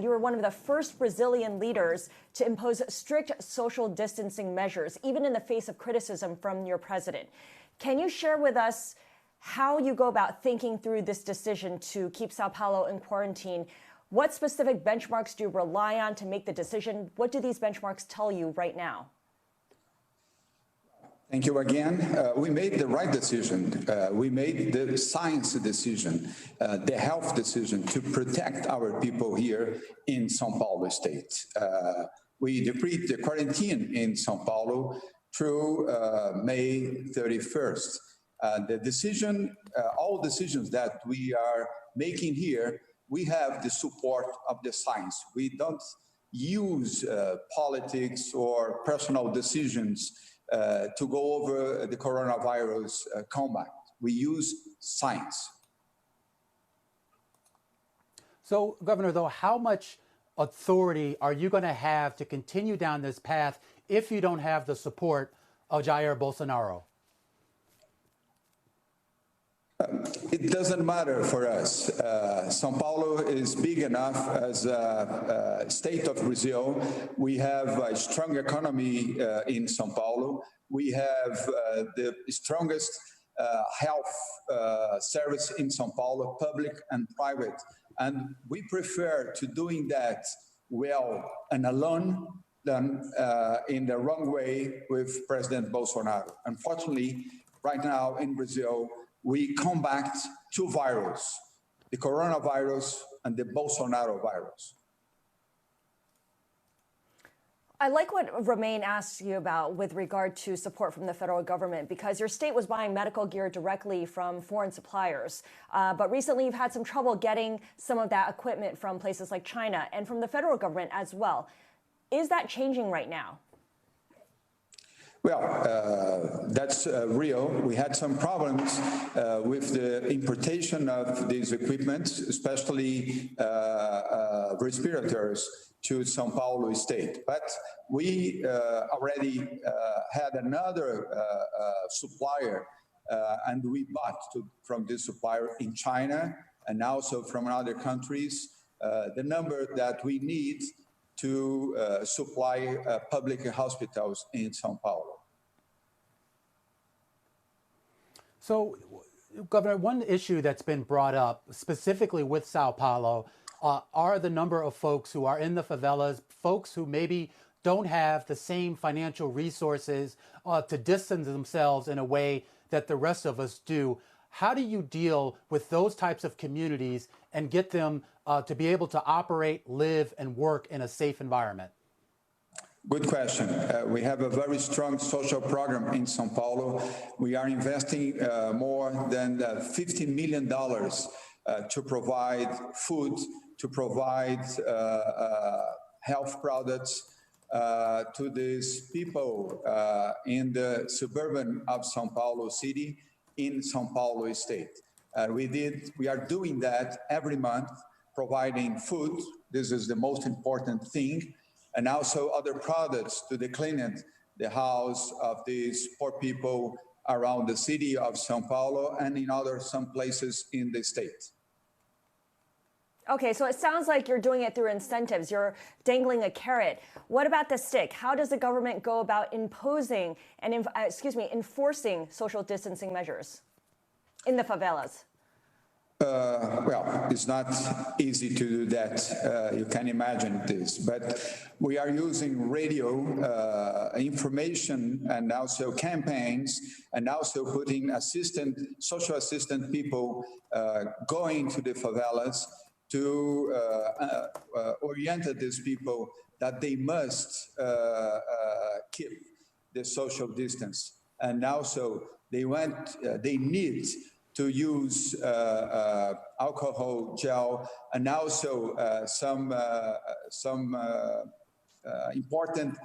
You were one of the first Brazilian leaders to impose strict social distancing measures, even in the face of criticism from your president. Can you share with us how you go about thinking through this decision to keep Sao Paulo in quarantine? What specific benchmarks do you rely on to make the decision? What do these benchmarks tell you right now? Thank you again. We made the right decision. We made the science decision, the health decision to protect our people here in Sao Paulo state. We decreed the quarantine in Sao Paulo through May 31st. The decision, all decisions that we are making here, we have the support of the science. We don't use politics or personal decisions to go over the coronavirus combat. We use science. So, Governor, though, how much authority are you going to have to continue down this path if you don't have the support of Jair Bolsonaro? It doesn't matter for us. Sao Paulo is big enough as a state of Brazil. We have a strong economy in Sao Paulo. We have the strongest health service in Sao Paulo, public and private. And we prefer to doing that well and alone than in the wrong way with President Bolsonaro. Unfortunately, right now in Brazil, we combat two viruses, the coronavirus and the Bolsonaro virus. I like what Romain asked you about with regard to support from the federal government, because your state was buying medical gear directly from foreign suppliers. But recently you've had some trouble getting some of that equipment from places like China and from the federal government as well. Is that changing right now? Well, that's real. We had some problems with the importation of these equipment, especially respirators to Sao Paulo state. But we already had another supplier, and we bought from this supplier in China and also from other countries the number that we need to supply public hospitals in Sao Paulo. So, Governor, one issue that's been brought up specifically with Sao Paulo are the number of folks who are in the favelas, folks who maybe don't have the same financial resources to distance themselves in a way that the rest of us do. How do you deal with those types of communities and get them to be able to operate, live, and work in a safe environment? Good question. We have a very strong social program in Sao Paulo. We are investing more than $50 million to provide food, to provide health products to these people in the suburban of Sao Paulo city in Sao Paulo state. We are doing that every month, providing food. This is the most important thing. And also other products to clean the house of these poor people around the city of Sao Paulo and in some places in the state. Okay, so it sounds like you're doing it through incentives. You're dangling a carrot. What about the stick? How does the government go about imposing and, enforcing social distancing measures in the favelas? Well, it's not easy to do that. You can imagine this, but we are using radio information and also campaigns and also putting social assistant people going to the favelas to orient these people that they must keep the social distance. And also they need to use alcohol gel and also some important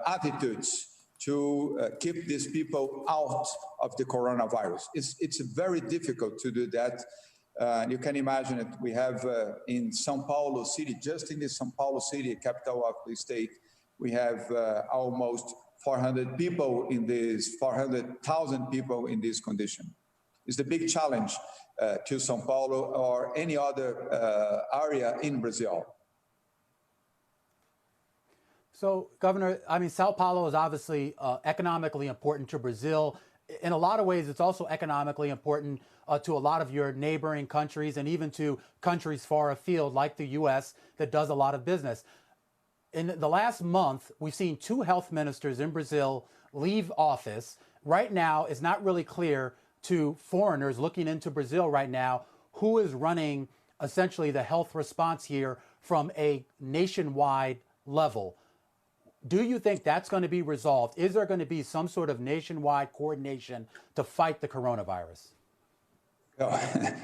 attitudes to keep these people out of the coronavirus. It's very difficult to do that. You can imagine it. We have in Sao Paulo city, just in the Sao Paulo city, capital of the state, we have almost 400,000 people in this condition. It's the big challenge to Sao Paulo or any other area in Brazil. So, Governor, I mean, Sao Paulo is obviously economically important to Brazil. In a lot of ways, it's also economically important to a lot of your neighboring countries and even to countries far afield, like the U.S., that does a lot of business. In the last month, we've seen two health ministers in Brazil leave office. Right now, it's not really clear to foreigners looking into Brazil right now who is running essentially the health response here from a nationwide level. Do you think that's going to be resolved? Is there going to be some sort of nationwide coordination to fight the coronavirus?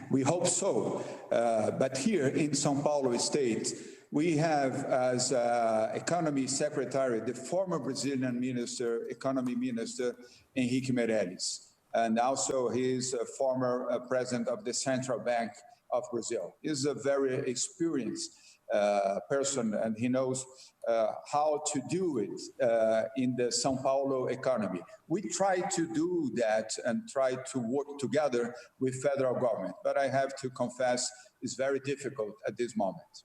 We hope so. But here in Sao Paulo state, we have as economy secretary, the former Brazilian minister, economy minister, Henrique Meirelles. And also he's a former president of the Central Bank of Brazil. He's a very experienced person, and he knows how to do it in the Sao Paulo economy. We try to do that and try to work together with federal government, but I have to confess it's very difficult at this moment.